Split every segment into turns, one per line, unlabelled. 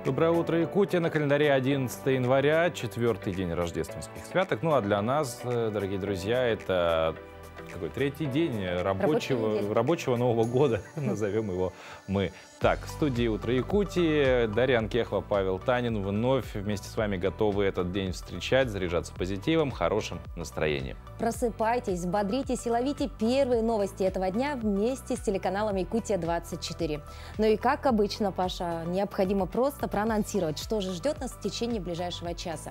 Доброе утро, Якутия. На календаре 11 января, четвертый день рождественских святок. Ну а для нас, дорогие друзья, это какой третий день рабочего Нового года, назовем его мы. Так, в студии «Утро Якутии» Дарья Анкехова, Павел Танин вновь вместе с вами готовы этот день встречать, заряжаться позитивом, хорошим настроением.
Просыпайтесь, бодритесь и ловите первые новости этого дня вместе с телеканалом «Якутия-24». Ну и как обычно, Паша, необходимо просто проанонсировать, что же ждет нас в течение ближайшего часа.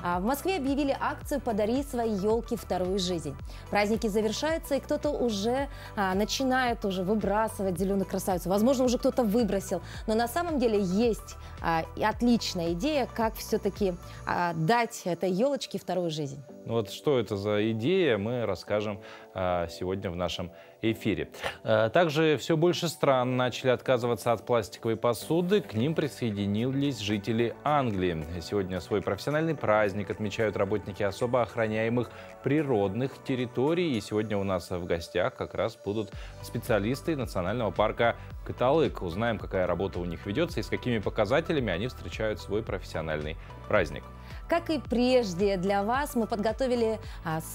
В Москве объявили акцию «Подари своей елке вторую жизнь». Праздники завершаются, и кто-то уже начинает выбрасывать зеленую красавицу. Возможно, уже кто-то выбросил. Но на самом деле есть отличная идея, как все-таки дать этой елочке вторую жизнь.
Ну вот что это за идея, мы расскажем сегодня в нашем эфире. Также все больше стран начали отказываться от пластиковой посуды. К ним присоединились жители Англии. Сегодня свой профессиональный праздник отмечают работники особо охраняемых природных территорий. И сегодня у нас в гостях как раз будут специалисты национального парка Кыталык. Узнаем, какая работа у них ведется и с какими показателями они встречают свой профессиональный праздник.
Как и прежде, для вас мы подготовили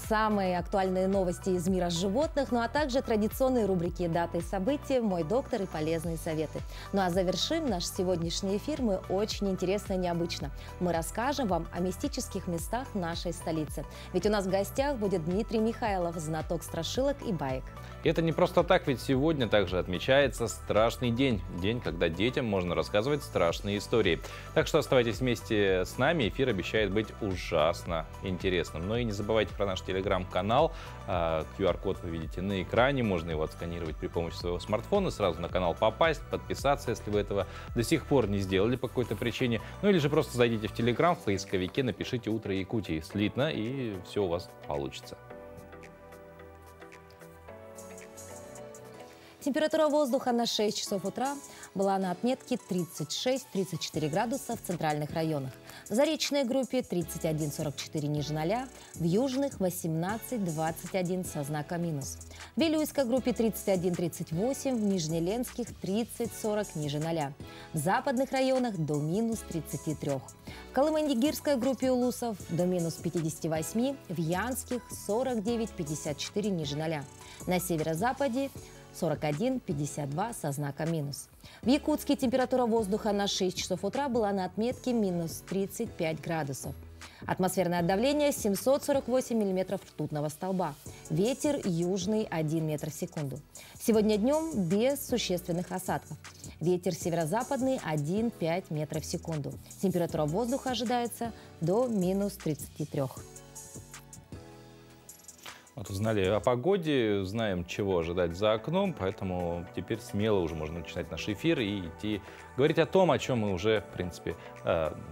самые актуальные новости из мира животных, ну а также традиционные рубрики «Даты и события», «Мой доктор» и «Полезные советы». Ну а завершим наш сегодняшний эфир мы очень интересно и необычно. Мы расскажем вам о мистических местах нашей столицы. Ведь у нас в гостях будет Дмитрий Михайлов, знаток страшилок и баек.
И это не просто так, ведь сегодня также отмечается страшный день. День, когда детям можно рассказывать страшные истории. Так что оставайтесь вместе с нами, эфир обещает быть ужасно интересным. Но и не забывайте про наш телеграм-канал. QR-код вы видите на экране, можно его отсканировать при помощи своего смартфона, сразу на канал попасть, подписаться, если вы этого до сих пор не сделали по какой-то причине. Ну или же просто зайдите в телеграм, в поисковике, напишите «Утро Якутии» слитно, и все у вас получится.
Температура воздуха на 6 часов утра была на отметке 36-34 градуса в центральных районах. В Заречной группе 31-44 ниже 0, в южных 18-21 со знаком минус. В Вилюйской группе 31-38, в Нижнеленских 30-40 ниже 0. В западных районах до минус 33. В Колымандигирской группе улусов до минус 58, в Янских 49-54 ниже 0. На северо-западе 41-52 со знаком минус. В Якутске температура воздуха на 6 часов утра была на отметке минус 35 градусов. Атмосферное давление 748 миллиметров ртутного столба. Ветер южный 1 метр в секунду. Сегодня днем без существенных осадков. Ветер северо-западный 1,5 метра в секунду. Температура воздуха ожидается до минус 33.
Вот узнали о погоде, знаем, чего ожидать за окном, поэтому теперь смело уже можно начинать наш эфир и идти говорить о том, о чем мы уже, в принципе,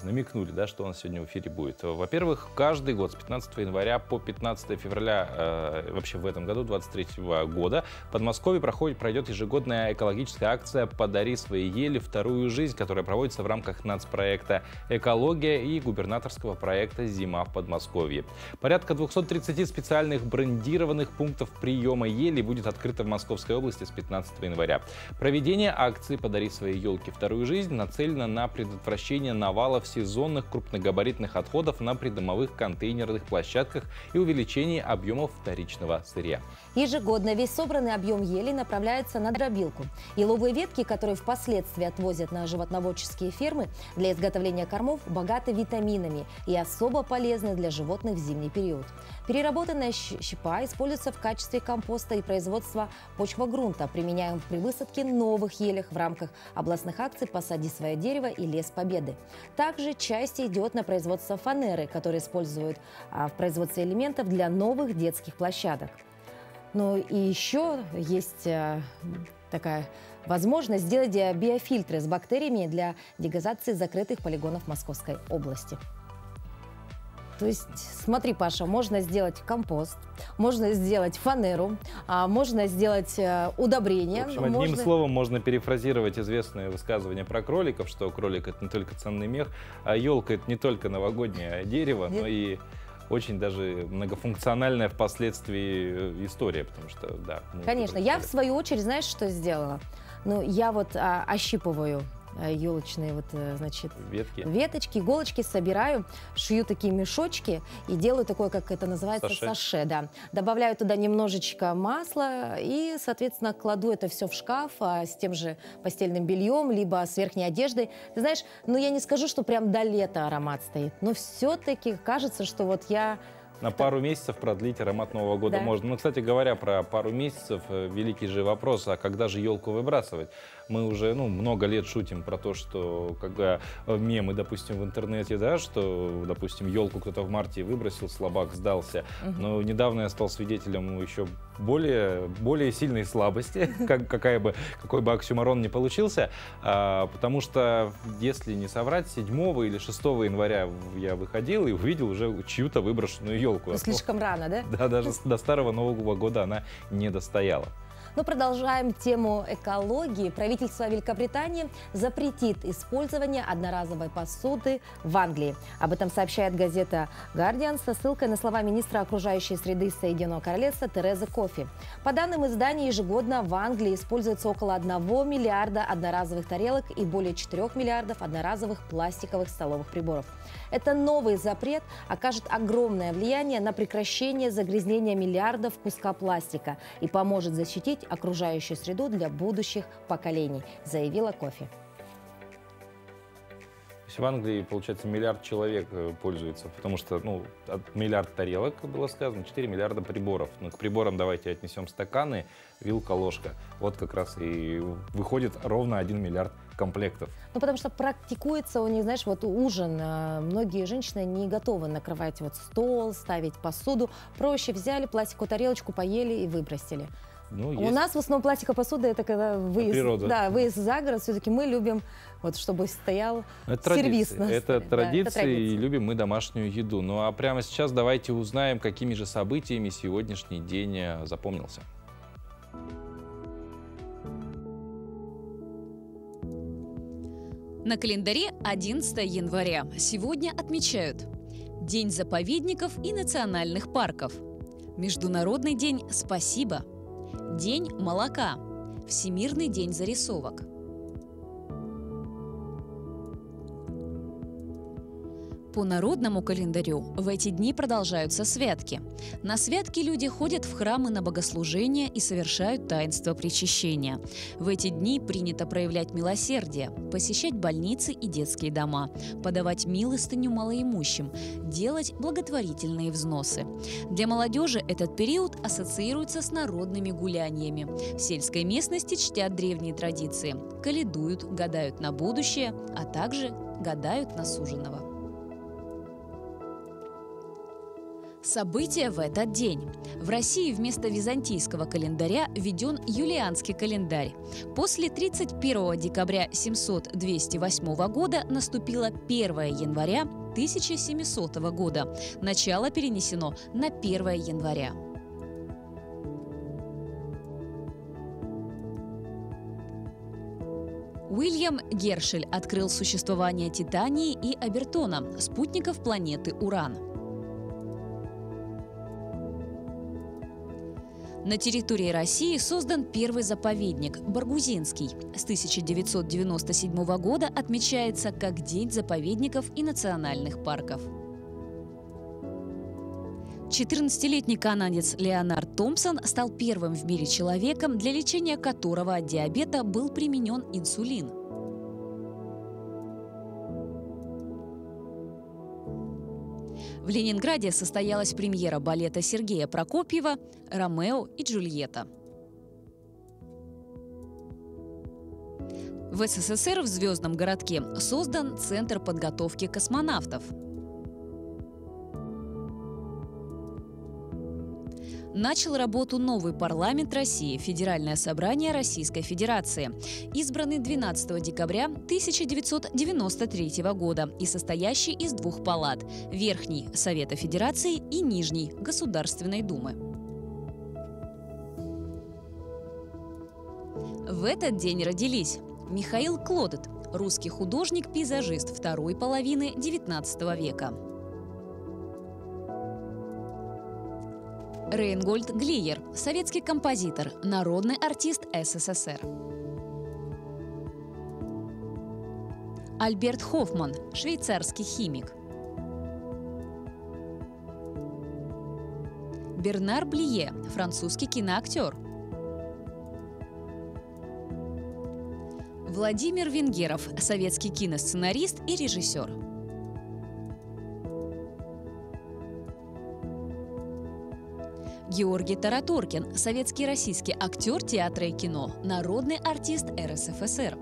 намекнули, да, что у нас сегодня в эфире будет. Во-первых, каждый год с 15 января по 15 февраля, вообще в этом году, 23 года, в Подмосковье пройдет ежегодная экологическая акция «Подари своей еле вторую жизнь», которая проводится в рамках нацпроекта «Экология» и губернаторского проекта «Зима в Подмосковье». Порядка 230 специальных брендированных пунктов приема ели будет открыто в Московской области с 15 января. Проведение акции «Подари своей елке вторую жизнь» нацелено на предотвращение навалов сезонных крупногабаритных отходов на придомовых контейнерных площадках и увеличение объемов вторичного сырья.
Ежегодно весь собранный объем ели направляется на дробилку. Еловые ветки, которые впоследствии отвозят на животноводческие фермы для изготовления кормов, богаты витаминами и особо полезны для животных в зимний период. Переработанная щепа используется в качестве компоста и производства почвогрунта, применяем при высадке новых елях в рамках областных акций «Посади свое дерево» и «Лес Победы». Также часть идет на производство фанеры, которые используют в производстве элементов для новых детских площадок. Ну и еще есть такая возможность сделать биофильтры с бактериями для дегазации закрытых полигонов Московской области. То есть, смотри, Паша, можно сделать компост, можно сделать фанеру, можно сделать удобрение.
В общем, одним словом можно перефразировать известное высказывание про кроликов, что кролик — это не только ценный мех, а елка — это не только новогоднее дерево, но и очень даже многофункциональная впоследствии история, потому что, да.
Конечно, я в свою очередь, знаешь, что сделала? Ну, я вот ощипываю елочные вот, значит,
веточки,
иголочки, собираю, шью такие мешочки и делаю такое, как это называется, саше, да. Добавляю туда немножечко масла и, соответственно, кладу это все в шкаф с тем же постельным бельем, либо с верхней одеждой. Ты знаешь, ну я не скажу, что прям до лета аромат стоит, но все-таки кажется, что вот я...
На пару месяцев продлить аромат Нового года можно. Ну, кстати говоря, про пару месяцев, великий же вопрос, а когда же елку выбрасывать? Мы уже много лет шутим про то, что когда мемы, допустим, в интернете, да, что, допустим, елку кто-то в марте выбросил, слабак сдался. Но недавно я стал свидетелем еще более сильной слабости, какой бы оксюморон ни получился, потому что, если не соврать, 7 или 6 января я выходил и увидел уже чью-то выброшенную елку.
Слишком рано, да?
Да, даже до старого Нового года она не достояла.
Но продолжаем тему экологии. Правительство Великобритании запретит использование одноразовой посуды в Англии. Об этом сообщает газета «Гардиан» со ссылкой на слова министра окружающей среды Соединенного Королевства Терезы Кофи. По данным издания, ежегодно в Англии используется около 1 миллиарда одноразовых тарелок и более 4 миллиардов одноразовых пластиковых столовых приборов. Это новый запрет окажет огромное влияние на прекращение загрязнения миллиардов куска пластика и поможет защитить окружающую среду для будущих поколений, заявила Кофи.
В Англии, получается, миллиард человек пользуется, потому что, миллиард тарелок, было сказано, 4 миллиарда приборов. Но к приборам давайте отнесем стаканы, вилка, ложка. Вот как раз и выходит ровно 1 миллиард комплектов.
Ну, потому что практикуется у них, знаешь, вот ужин. Многие женщины не готовы накрывать вот стол, ставить посуду. Проще взяли пластиковую тарелочку, поели и выбросили. У нас в основном пластиковая посуда — это когда выезд за город. Все-таки мы любим, вот, чтобы стоял сервис.
Это традиция, и любим мы домашнюю еду. Ну а прямо сейчас давайте узнаем, какими же событиями сегодняшний день запомнился.
На календаре 11 января. Сегодня отмечают День заповедников и национальных парков, Международный день «Спасибо», День молока, Всемирный день зарисовок. По народному календарю в эти дни продолжаются святки. На святки люди ходят в храмы на богослужения и совершают таинство причащения. В эти дни принято проявлять милосердие, посещать больницы и детские дома, подавать милостыню малоимущим, делать благотворительные взносы. Для молодежи этот период ассоциируется с народными гуляниями. В сельской местности чтят древние традиции, каледуют, гадают на будущее, а также гадают на суженого. События в этот день. В России вместо византийского календаря введен юлианский календарь. После 31 декабря 700-208 года наступило 1 января 1700 года. Начало перенесено на 1 января. Уильям Гершель открыл существование Титании и Обертона, спутников планеты Уран. На территории России создан первый заповедник – Баргузинский. С 1997 года отмечается как День заповедников и национальных парков. 14-летний канадец Леонард Томпсон стал первым в мире человеком, для лечения которого от диабета был применен инсулин. В Ленинграде состоялась премьера балета Сергея Прокопьева «Ромео и Джульетта». В СССР в Звездном городке создан Центр подготовки космонавтов. Начал работу новый парламент России, Федеральное собрание Российской Федерации, избранный 12 декабря 1993 года и состоящий из двух палат – Верхней – Совета Федерации и Нижней – Государственной Думы. В этот день родились Михаил Клодет, русский художник-пейзажист второй половины XIX века. Рейнгольд Глиер, советский композитор, народный артист СССР. Альберт Хоффман, швейцарский химик. Бернар Блие, французский киноактер. Владимир Венгеров, советский киносценарист и режиссер. Георгий Тараторкин, советский и российский актер театра и кино, народный артист РСФСР.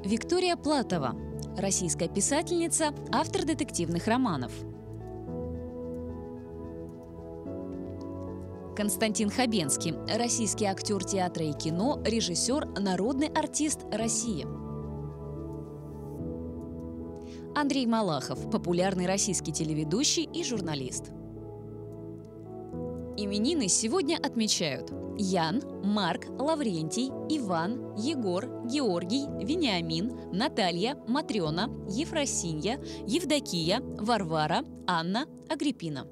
Виктория Платова, российская писательница, автор детективных романов. Константин Хабенский, российский актер театра и кино, режиссер, народный артист России. Андрей Малахов, популярный российский телеведущий и журналист. Именины сегодня отмечают Ян, Марк, Лаврентий, Иван, Егор, Георгий, Вениамин, Наталья, Матрена, Ефросинья, Евдокия, Варвара, Анна, Агриппина.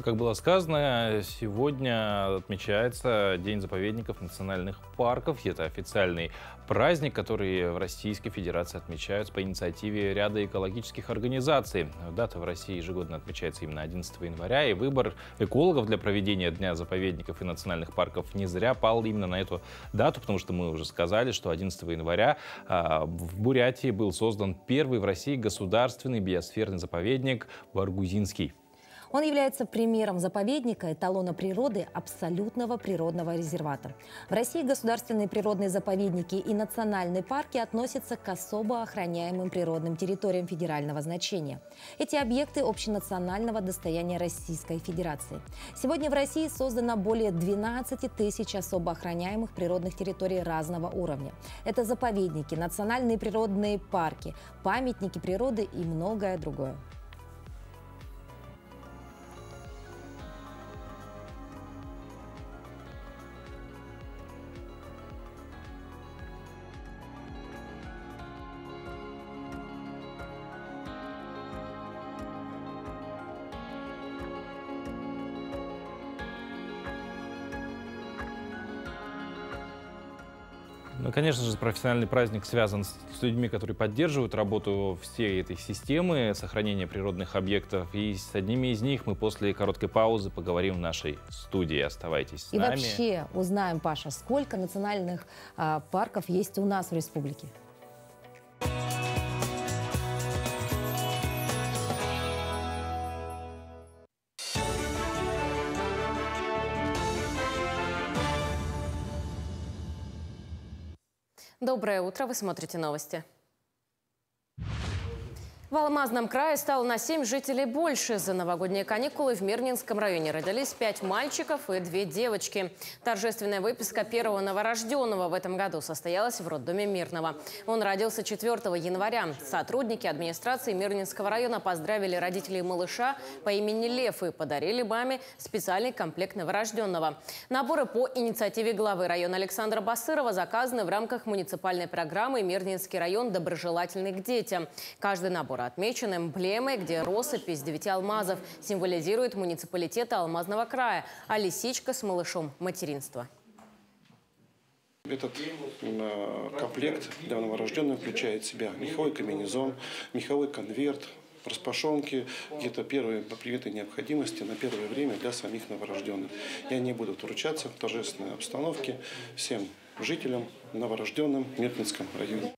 Как было сказано, сегодня отмечается День заповедников национальных парков. Это официальный праздник, который в Российской Федерации отмечают по инициативе ряда экологических организаций. Дата в России ежегодно отмечается именно 11 января, и выбор экологов для проведения Дня заповедников и национальных парков не зря пал именно на эту дату, потому что мы уже сказали, что 11 января в Бурятии был создан первый в России государственный биосферный заповедник Баргузинский.
Он является примером заповедника, эталона природы, абсолютного природного резервата. В России государственные природные заповедники и национальные парки относятся к особо охраняемым природным территориям федерального значения. Эти объекты общенационального достояния Российской Федерации. Сегодня в России создано более 12 тысяч особо охраняемых природных территорий разного уровня. Это заповедники, национальные природные парки, памятники природы и многое другое.
Ну, конечно же, профессиональный праздник связан с людьми, которые поддерживают работу всей этой системы сохранения природных объектов. И с одними из них мы после короткой паузы поговорим в нашей студии. Оставайтесь с нами.
И вообще узнаем, Паша, сколько национальных парков есть у нас в республике?
Доброе утро, вы смотрите новости. В Алмазном крае стало на 7 жителей больше. За новогодние каникулы в Мирнинском районе родились 5 мальчиков и 2 девочки. Торжественная выписка первого новорожденного в этом году состоялась в роддоме Мирного. Он родился 4 января. Сотрудники администрации Мирнинского района поздравили родителей малыша по имени Лев и подарили маме специальный комплект новорожденного. Наборы по инициативе главы района Александра Басырова заказаны в рамках муниципальной программы «Мирнинский район доброжелательный к детям». Каждый набор отмечен эмблемой, где россыпь из 9 алмазов символизирует муниципалитет Алмазного края, а лисичка с малышом – материнство.
Этот комплект для новорожденных включает в себя меховой комбинезон, меховой конверт, распашонки, где-то первые предметы необходимости на первое время для самих новорожденных. И они будут вручаться в торжественной обстановке всем жителям новорожденным в Мирнинском районе.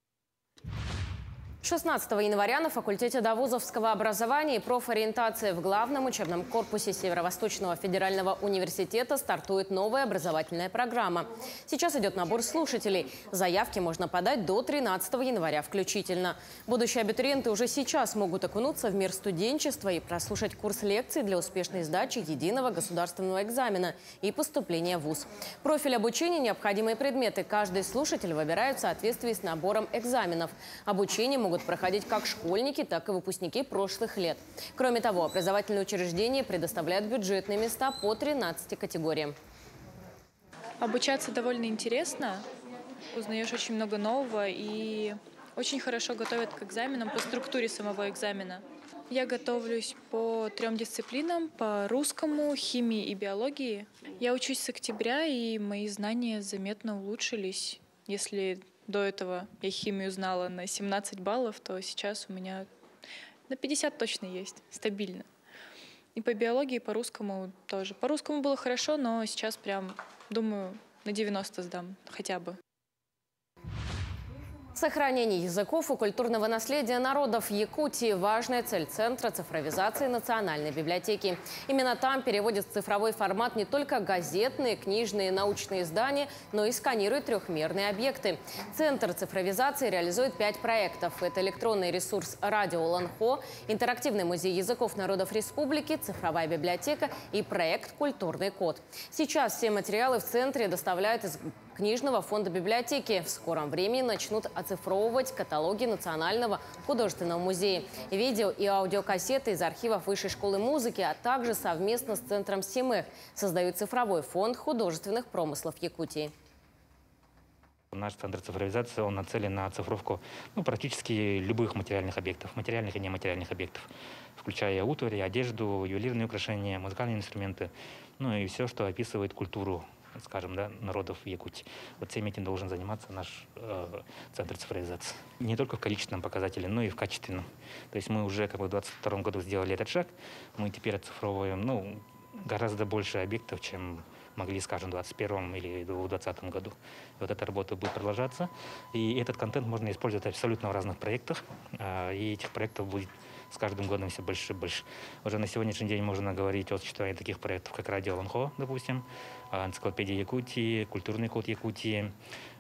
16 января на факультете довузовского образования и профориентации в главном учебном корпусе Северо-Восточного федерального университета стартует новая образовательная программа. Сейчас идет набор слушателей. Заявки можно подать до 13 января включительно. Будущие абитуриенты уже сейчас могут окунуться в мир студенчества и прослушать курс лекций для успешной сдачи единого государственного экзамена и поступления в вуз. Профиль обучения, необходимые предметы каждый слушатель выбирает в соответствии с набором экзаменов. Обучение могут проходить как школьники, так и выпускники прошлых лет. Кроме того, образовательные учреждения предоставляют бюджетные места по 13 категориям.
Обучаться довольно интересно, узнаешь очень много нового и очень хорошо готовят к экзаменам по структуре самого экзамена. Я готовлюсь по 3 дисциплинам: по русскому, химии и биологии. Я учусь с октября, и мои знания заметно улучшились. Если до этого я химию знала на 17 баллов, то сейчас у меня на 50 точно есть, стабильно. И по биологии, и по русскому тоже. По русскому было хорошо, но сейчас прям, думаю, на 90 сдам хотя бы.
Сохранение языков и культурного наследия народов Якутии – важная цель Центра цифровизации Национальной библиотеки. Именно там переводят в цифровой формат не только газетные, книжные, научные издания, но и сканируют трехмерные объекты. Центр цифровизации реализует 5 проектов. Это электронный ресурс «Радио Ланхо», интерактивный музей языков народов республики, цифровая библиотека и проект «Культурный код». Сейчас все материалы в Центре доставляют из книжного фонда библиотеки. В скором времени начнут оцифровывать каталоги Национального художественного музея, видео и аудиокассеты из архивов Высшей школы музыки, а также совместно с Центром СИМЭХ создают цифровой фонд художественных промыслов Якутии.
Наш центр цифровизации, он нацелен на оцифровку практически любых материальных объектов, материальных и нематериальных объектов, включая утварь, одежду, ювелирные украшения, музыкальные инструменты, и все, что описывает культуру, скажем, народов Якутии. Вот всем этим должен заниматься наш центр цифровизации. Не только в количественном показателе, но и в качественном. То есть мы уже в 2022 году сделали этот шаг. Мы теперь оцифровываем гораздо больше объектов, чем могли, скажем, в 2021 или в 2020 году. И вот эта работа будет продолжаться. И этот контент можно использовать абсолютно в разных проектах. И этих проектов будет с каждым годом все больше и больше. Уже на сегодняшний день можно говорить о существовании таких проектов, как «Радио Ланхо», допустим, энциклопедия Якутии, культурный код Якутии,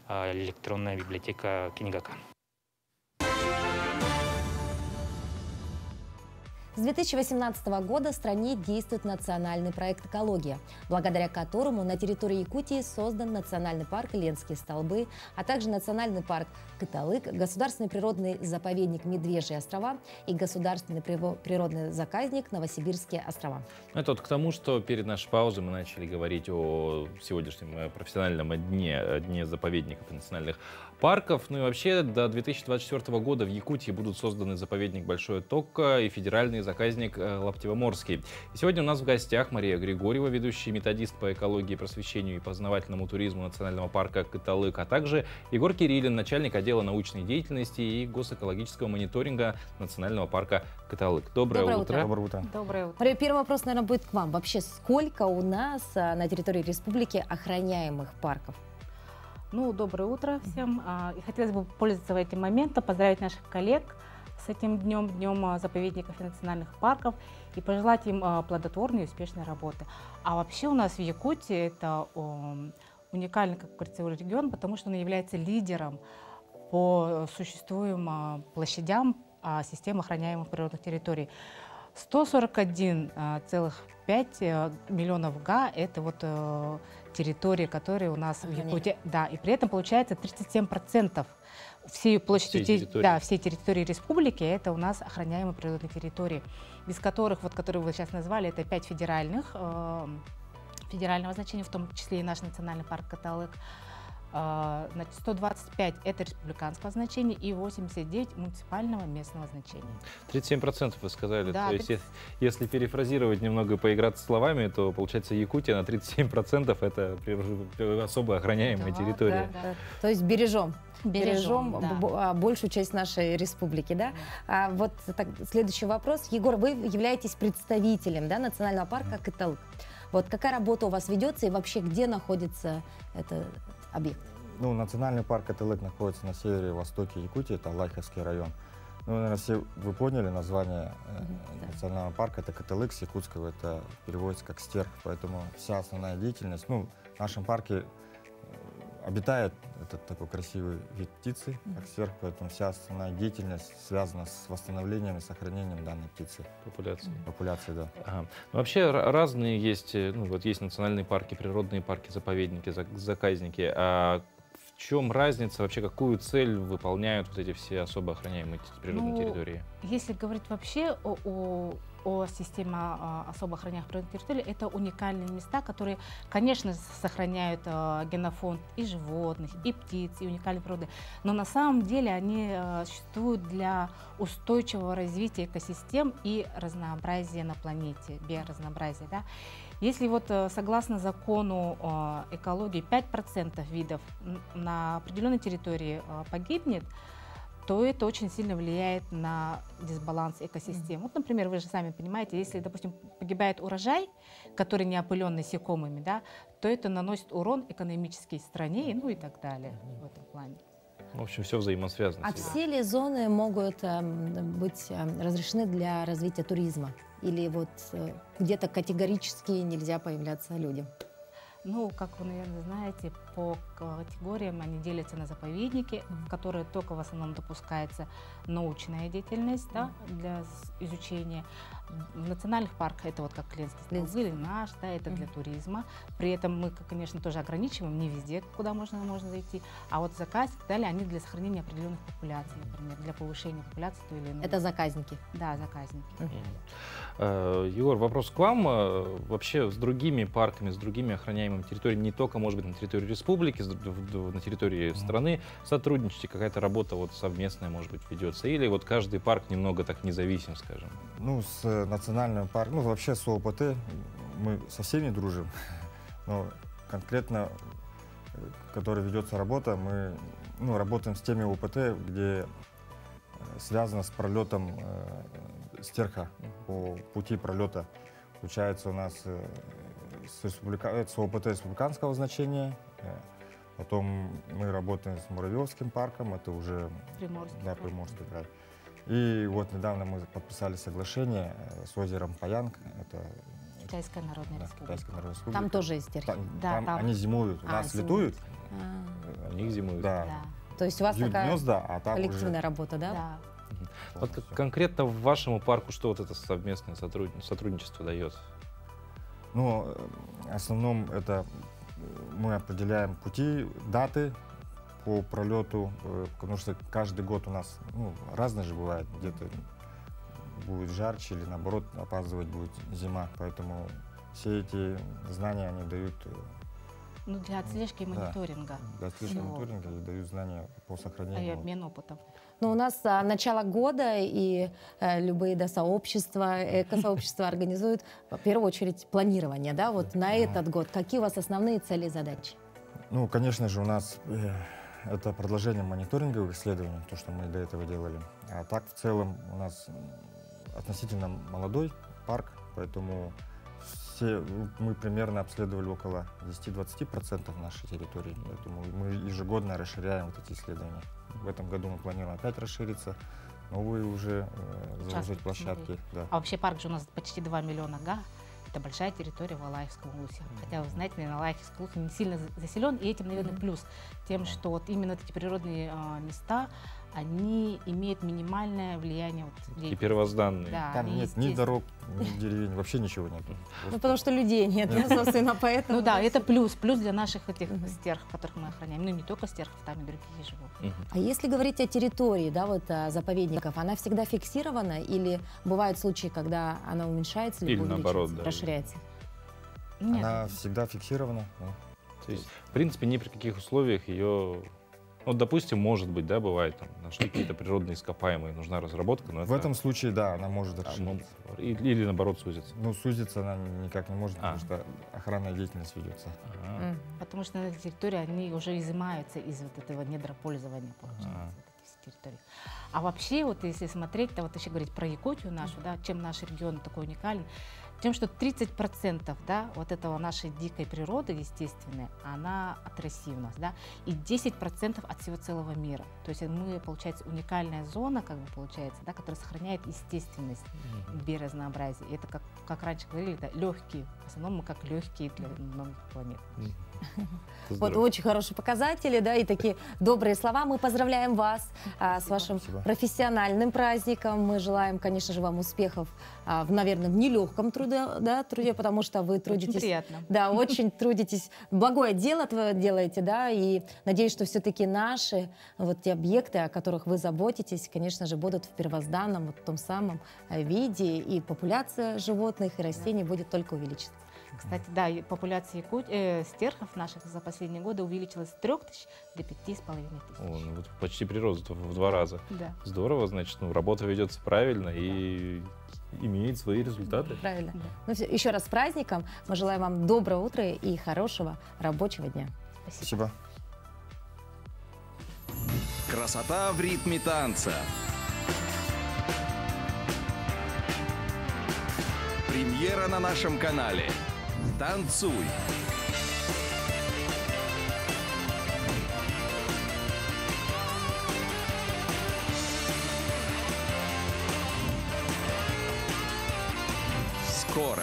электронная библиотека Кинигака.
С 2018 года в стране действует национальный проект «Экология», благодаря которому на территории Якутии создан национальный парк Ленские столбы, а также национальный парк Кыталык, государственный природный заповедник Медвежьи острова и государственный природный заказник Новосибирские острова.
Это вот к тому, что перед нашей паузой мы начали говорить о сегодняшнем профессиональном дне заповедников и национальных парков. И вообще до 2024 года в Якутии будут созданы заповедник Большое Токко и федеральный заказник Лаптево-Морский. И сегодня у нас в гостях Мария Григорьева, ведущий методист по экологии, просвещению и познавательному туризму Национального парка Кыталык, а также Егор Кириллин, начальник отдела научной деятельности и госэкологического мониторинга Национального парка Кыталык. Доброе утро.
Доброе утро.
Доброе утро.
Первый вопрос, наверное, будет к вам. Вообще, сколько у нас на территории республики охраняемых парков?
Доброе утро всем. И хотелось бы пользоваться этим моментом, поздравить наших коллег с этим днем заповедников и национальных парков, и пожелать им плодотворной и успешной работы. А вообще у нас в Якутии это уникальный, как говорится, регион, потому что он является лидером по существуемым площадям системы охраняемых природных территорий. 141,5 миллионов га – это территории, которые у нас в Якутии. Да, и при этом получается 37% всей площади, всей территории республики – это у нас охраняемые природные территории, без которых, которые вы сейчас назвали, это 5 федерального значения, в том числе и наш национальный парк Кыталык. 125 – это республиканского значения и 89 – муниципального местного значения.
37% вы сказали.
Да,
то есть, если перефразировать немного и поиграться словами, то получается Якутия на 37% это особо охраняемая территория.
Да. То есть бережем
да.
Большую часть нашей республики. Да? Следующий вопрос. Егор, вы являетесь представителем Национального парка Кыталык. Какая работа у вас ведется и вообще где находится этот объект?
Национальный парк Кыталык находится на севере-востоке Якутии, это Лайховский район. Наверное, все вы поняли название национального парка, это Кыталык, с якутского это переводится как стерх, поэтому вся основная деятельность, в нашем парке обитает этот такой красивый вид птицы, как стерх, поэтому вся основная деятельность связана с восстановлением и сохранением данной птицы. Популяции, да.
Ага. Вообще разные есть, есть национальные парки, природные парки, заповедники, заказники. А в чем разница, вообще какую цель выполняют эти все особо охраняемые природные территории?
Если говорить вообще о системе особо охраняемых природных территорий, это уникальные места, которые, конечно, сохраняют генофонд и животных, и птиц, и уникальной природы, но на самом деле они существуют для устойчивого развития экосистем и разнообразия на планете, биоразнообразия. Да? Если вот согласно закону экологии 5% видов на определенной территории погибнет, то это очень сильно влияет на дисбаланс экосистем. Вот, например, вы же сами понимаете, если, допустим, погибает урожай, который не опылен насекомыми, да, то это наносит урон экономической стране, ну и так далее в этом плане.
В общем, все взаимосвязано.
А все ли зоны могут быть разрешены для развития туризма? Или вот где-то категорически нельзя появляться людям?
Ну, как вы, наверное, знаете, по категориям они делятся на заповедники, в которые только в основном допускается научная деятельность, да, для изучения. В национальных парках это вот как Клинский столб или наш, да, это для туризма. При этом мы, конечно, тоже ограничиваем, не везде, куда можно зайти. А вот заказы и так далее, они для сохранения определенных популяций, например, для повышения популяции той или иной.
Это заказники?
Да, заказники.
Егор, вопрос к вам. Вообще с другими парками, с другими охраняемыми территориями, не только, может быть, на территории республики, на территории страны, сотрудничаете, какая-то работа вот совместная, может быть, ведется? Или вот каждый парк немного так независим, скажем?
Ну, с национальным парком, ну, вообще с ООПТ мы со всеми дружим, но конкретно, которой ведется работа, мы работаем с теми ООПТ, где связано с пролетом стерха по пути пролета. Получается у нас с ООПТ республиканского значения, потом мы работаем с Муравьевским парком, это уже Приморский край. И вот недавно мы подписали соглашение с озером Паянг, это
Китайская Народная Республика.
Там тоже есть стерхи?
Там они зимуют, у нас летуют.
Они зимуют.
Да.
То есть у вас такая
гнезда,
коллективная работа, да?
Да.
Вот конкретно в вашему парку что вот это совместное сотрудничество дает?
Ну, в основном это мы определяем пути, даты по пролету, потому что каждый год у нас разное же бывает, где-то будет жарче или наоборот опаздывать будет зима, поэтому все эти знания они дают.
Ну, для отслежки и мониторинга.
Для отслежки и мониторинга и дают знания по сохранению.
И обмен опытом.
Но у нас начало года, и любые сообщества, экосообщества организуют, в первую очередь, планирование. Да? Вот на этот год какие у вас основные цели и задачи?
Ну, конечно же, у нас это продолжение мониторинговых исследований, то, что мы до этого делали. А так, в целом, у нас относительно молодой парк, поэтому мы примерно обследовали около 10-20% нашей территории. Поэтому мы ежегодно расширяем вот эти исследования. В этом году мы планируем опять расшириться, новые уже заложить площадки. Да.
А вообще парк же у нас почти 2 миллиона га. Это большая территория в Алаихском улусе. Хотя, вы знаете, наверное, Алаихский улус не сильно заселен, и этим, наверное, плюс. Тем, что вот именно эти природные места, они имеют минимальное влияние.
И первозданные.
Да,
там нет ни дорог, ни деревень, вообще ничего нет.
Ну, потому что людей нет, собственно, поэтому.
Ну да, это плюс для наших этих стерхов, которых мы охраняем. Ну, не только стерхов, там и другие живут.
А если говорить о территории, да, вот заповедников, она всегда фиксирована или бывают случаи, когда она уменьшается
или наоборот,
расширяется?
Нет.
Она всегда фиксирована. Да.
То есть, в принципе, ни при каких условиях ее... Вот, допустим, может быть, да, бывает, там, нашли какие-то природные ископаемые, нужна разработка, но
в этом случае, да, она может расшириться.
Или наоборот, сузиться.
Ну, сузиться она никак не может, потому что охранная деятельность ведется.
Потому что на этой территории они уже изымаются из вот этого недропользования, получается, территории. А вообще, вот если смотреть, то вот еще говорить про Якутию нашу, да, чем наш регион такой уникален, тем, что 30% да, вот этого нашей дикой природы естественной, она от России у нас, да, и 10% от всего целого мира. То есть мы, получается, уникальная зона, как бы получается, да, которая сохраняет естественность, биоразнообразие. И это, как раньше говорили, да, легкие. В основном мы как легкие для многих планет.
Вот очень хорошие показатели, да, и такие добрые слова. Мы поздравляем вас с вашим профессиональным праздником. Мы желаем, конечно же, вам успехов, наверное, в нелегком труде, потому что вы трудитесь.
Очень приятно.
Да, очень трудитесь. Благое дело делаете, да, и надеюсь, что все-таки наши вот те объекты, о которых вы заботитесь, конечно же, будут в первозданном, вот в том самом виде, и популяция животных и растений будет только увеличиться.
Кстати, да, популяция стерхов наших за последние годы увеличилась с 3000 до 5500.
Ну, вот почти прирост в 2 раза.
Да.
Здорово, значит, работа ведется правильно, и имеет свои результаты.
Правильно. Ну, все, еще раз с праздником. Мы желаем вам доброго утра и хорошего рабочего дня.
Спасибо.
Красота в ритме танца. Премьера на нашем канале. Танцуй. Скоро.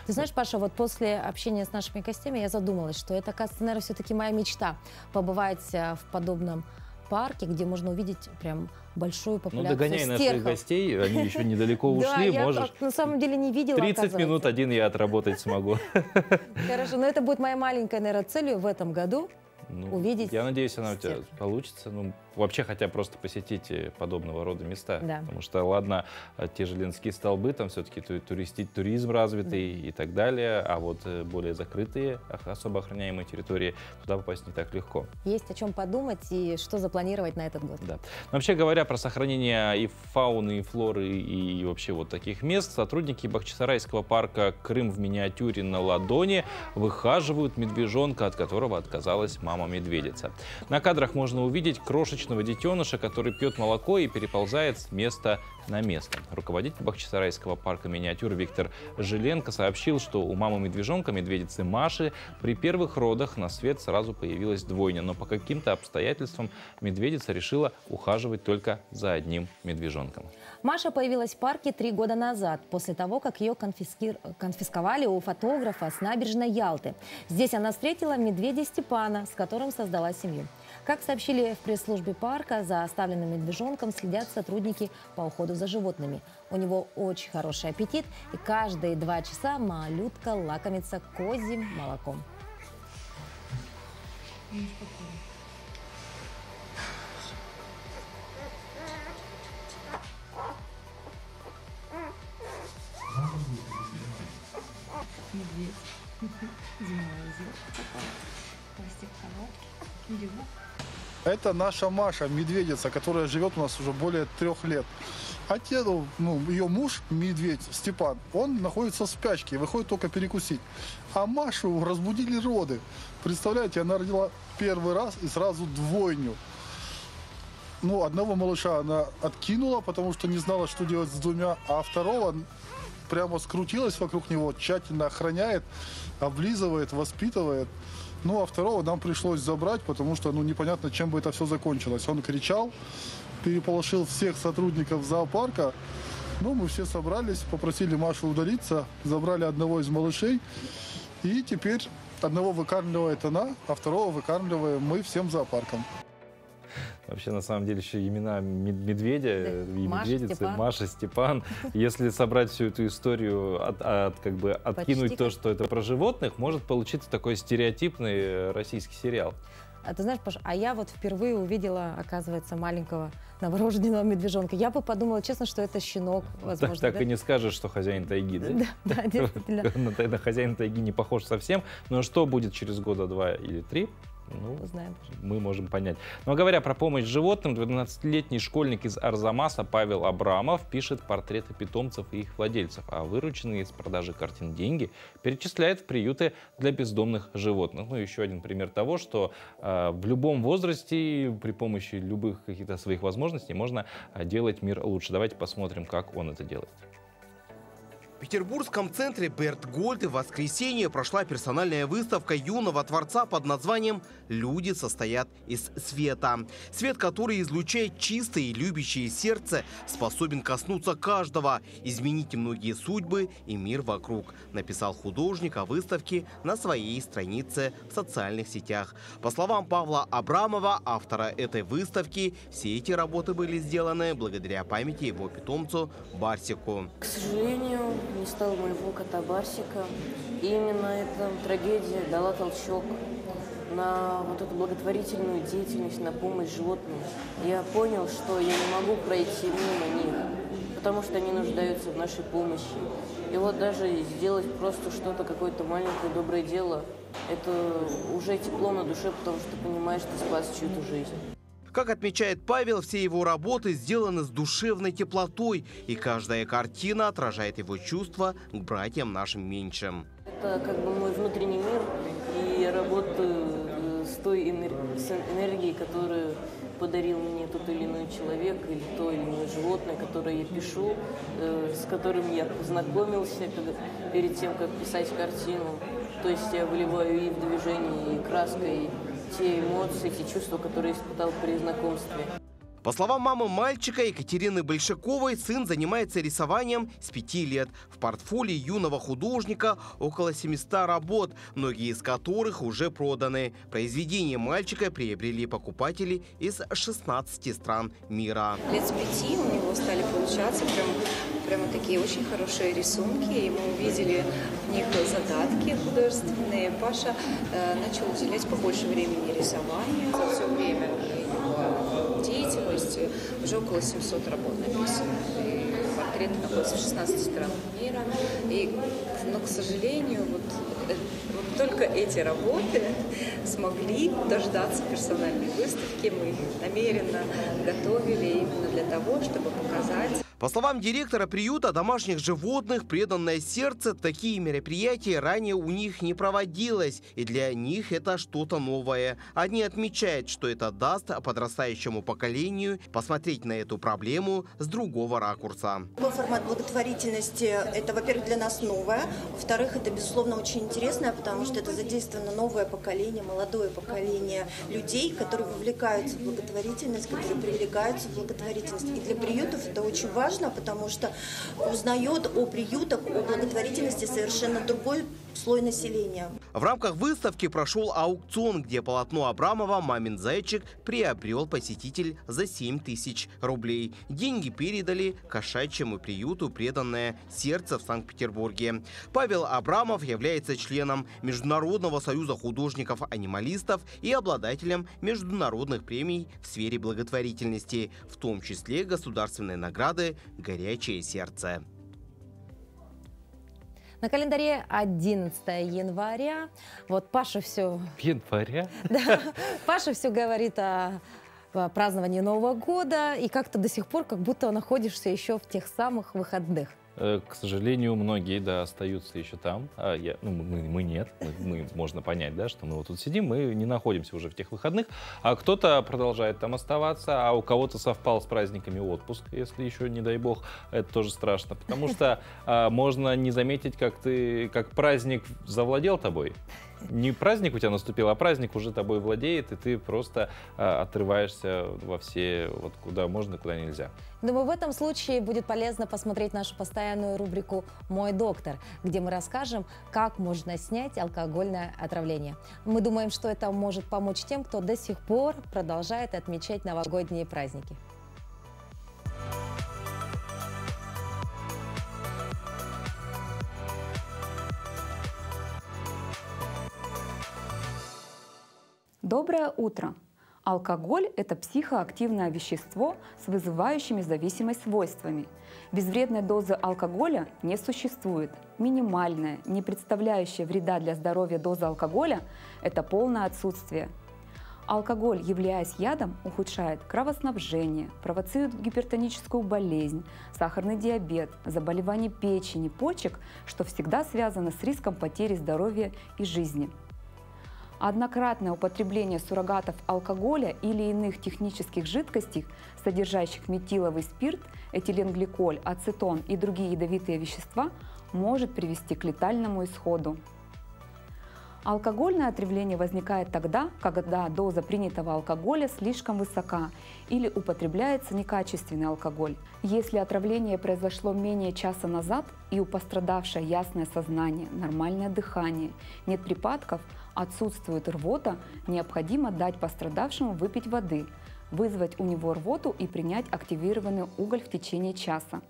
Ты знаешь, Паша, вот после общения с нашими гостями я задумалась, что это, оказывается, наверное, все-таки моя мечта побывать в подобном парке, где можно увидеть прям большую популяцию
догоняй наших
стерхов.
гостей, они еще недалеко ушли,
да,
можешь.
Я на самом деле не видела,
30 минут один я отработать смогу.
Хорошо, но это будет моя маленькая, наверное, целью в этом году. Увидеть.
Я надеюсь, она у тебя получится. Вообще, хотя просто посетить подобного рода места.
Да.
Потому что, ладно, те же Ленинские столбы, там все-таки туризм развитый и так далее, а вот более закрытые, особо охраняемые территории, туда попасть не так легко.
Есть о чем подумать и что запланировать на этот год.
Да. Вообще говоря про сохранение и фауны, и флоры, и вообще вот таких мест, сотрудники Бахчисарайского парка «Крым в миниатюре на ладони» выхаживают медвежонка, от которого отказалась мама-медведица. На кадрах можно увидеть крошечного детеныша, который пьет молоко и переползает с места на место. Руководитель Бахчисарайского парка «Миниатюр» Виктор Жиленко сообщил, что у мамы-медвежонка, медведицы Маши, при первых родах на свет сразу появилась двойня, но по каким-то обстоятельствам медведица решила ухаживать только за одним медвежонком.
Маша появилась в парке 3 года назад, после того, как ее конфисковали у фотографа с набережной Ялты. Здесь она встретила медведя Степана, с которым создала семью. Как сообщили в пресс-службе парка, за оставленным медвежонком следят сотрудники по уходу за животными. У него очень хороший аппетит, и каждые 2 часа малютка лакомится козьим молоком.
Это наша Маша, медведица, которая живет у нас уже более 3 лет. Отец, ее муж, медведь Степан, он находится в спячке, выходит только перекусить. А Машу разбудили роды. Представляете, она родила первый раз и сразу двойню. Одного малыша она откинула, потому что не знала, что делать с 2, а второго прямо скрутилась вокруг него, тщательно охраняет, облизывает, воспитывает. А второго нам пришлось забрать, потому что непонятно, чем бы это все закончилось. Он кричал, переполошил всех сотрудников зоопарка. Мы все собрались, попросили Машу удалиться, забрали одного из малышей. И теперь одного выкармливает она, а второго выкармливаем мы всем зоопарком.
Вообще, на самом деле, еще имена медведя и
Маша,
медведицы,
Степан.
Маша, Степан. Если собрать всю эту историю, откинуть то, что это про животных, может получиться такой стереотипный российский сериал.
А ты знаешь, Паша, я вот впервые увидела, оказывается, маленького новорожденного медвежонка. Я бы подумала, честно, что это щенок, возможно.
Так и не скажешь, что хозяин тайги, да?
Да, действительно.
На хозяина тайги не похож совсем. Но что будет через года 2 или 3?
Узнаем.
Мы можем понять. Но говоря про помощь животным, 12-летний школьник из Арзамаса Павел Абрамов пишет портреты питомцев и их владельцев, а вырученные из продажи картин деньги перечисляет в приюты для бездомных животных. Еще один пример того, что в любом возрасте при помощи любых каких-то своих возможностей можно делать мир лучше. Давайте посмотрим, как он это делает.
В петербургском центре Бертгольд в воскресенье прошла персональная выставка юного творца под названием «Люди состоят из света». Свет, который излучает чистое и любящее сердце, способен коснуться каждого, изменить многие судьбы и мир вокруг, написал художник о выставке на своей странице в социальных сетях. По словам Павла Абрамова, автора этой выставки, все эти работы были сделаны благодаря памяти его питомцу Барсику.
К сожалению, не стало моего кота Барсика. И именно эта трагедия дала толчок на вот эту благотворительную деятельность, на помощь животным. Я понял, что я не могу пройти мимо них, потому что они нуждаются в нашей помощи. И вот даже сделать просто что-то, какое-то маленькое доброе дело, это уже тепло на душе, потому что ты понимаешь, что ты спас чью-то жизнь.
Как отмечает Павел, все его работы сделаны с душевной теплотой, и каждая картина отражает его чувства к братьям нашим меньшим.
Это как бы мой внутренний мир, и я работаю с той энергией, которую подарил мне тот или иной человек, или то или иное животное, которое я пишу, с которым я познакомился перед тем, как писать картину. То есть я выливаю и в движение, и краской, и те эмоции, те чувства, которые испытал при знакомстве.
По словам мамы мальчика Екатерины Большаковой, сын занимается рисованием с 5 лет. В портфолио юного художника около 700 работ, многие из которых уже проданы. Произведения мальчика приобрели покупатели из 16 стран мира.
Лет с 5 у него стали получаться прямо такие очень хорошие рисунки, и мы увидели в них задатки художественные. Паша начал уделять побольше времени рисованию. За все время его деятельности уже около 700 работ написано. И портреты находятся в 16 странах мира. Но, к сожалению, вот только эти работы смогли дождаться персональной выставки. Мы их намеренно готовили именно для того, чтобы показать.
По словам директора приюта домашних животных «Преданное сердце», такие мероприятия ранее у них не проводилось, и для них это что-то новое. Они отмечают, что это даст подрастающему поколению посмотреть на эту проблему с другого ракурса.
Такой формат благотворительности – это, во-первых, для нас новое, во-вторых, это, безусловно, очень интересно, потому что это задействовано новое поколение, молодое поколение людей, которые вовлекаются в благотворительность, которые привлекаются в благотворительность. И для приютов это очень важно, потому что узнает о приютах, о благотворительности совершенно другой слой населения.
В рамках выставки прошел аукцион, где полотно Абрамова «Мамин зайчик» приобрел посетитель за 7000 рублей. Деньги передали кошачьему приюту «Преданное сердце» в Санкт-Петербурге. Павел Абрамов является членом Международного союза художников-анималистов и обладателем международных премий в сфере благотворительности, в том числе государственной награды «Горячее сердце».
На календаре 11 января. Вот Паша все...
Января?
Да, Паша все говорит о праздновании Нового года, и как-то до сих пор как будто находишься еще в тех самых выходных.
К сожалению, многие, да, остаются еще там. Мы нет. Мы можно понять, да, что мы вот тут сидим, мы не находимся уже в тех выходных, а кто-то продолжает там оставаться, а у кого-то совпал с праздниками отпуск, если еще, не дай бог, это тоже страшно. Потому что можно не заметить, как праздник завладел тобой. Не праздник у тебя наступил, а праздник уже тобой владеет, и ты просто отрываешься во все, вот куда можно, куда нельзя.
Думаю, в этом случае будет полезно посмотреть нашу постоянную рубрику «Мой доктор», где мы расскажем, как можно снять алкогольное отравление. Мы думаем, что это может помочь тем, кто до сих пор продолжает отмечать новогодние праздники.
Доброе утро! Алкоголь – это психоактивное вещество с вызывающими зависимость свойствами. Безвредной дозы алкоголя не существует. Минимальная, не представляющая вреда для здоровья доза алкоголя – это полное отсутствие. Алкоголь, являясь ядом, ухудшает кровоснабжение, провоцирует гипертоническую болезнь, сахарный диабет, заболевания печени, почек, что всегда связано с риском потери здоровья и жизни. Однократное употребление суррогатов алкоголя или иных технических жидкостей, содержащих метиловый спирт, этиленгликоль, ацетон и другие ядовитые вещества, может привести к летальному исходу. Алкогольное отравление возникает тогда, когда доза принятого алкоголя слишком высока или употребляется некачественный алкоголь. Если отравление произошло менее часа назад и у пострадавшего ясное сознание, нормальное дыхание, нет припадков, отсутствует рвота, необходимо дать пострадавшему выпить воды, вызвать у него рвоту и принять активированный уголь в течение часа.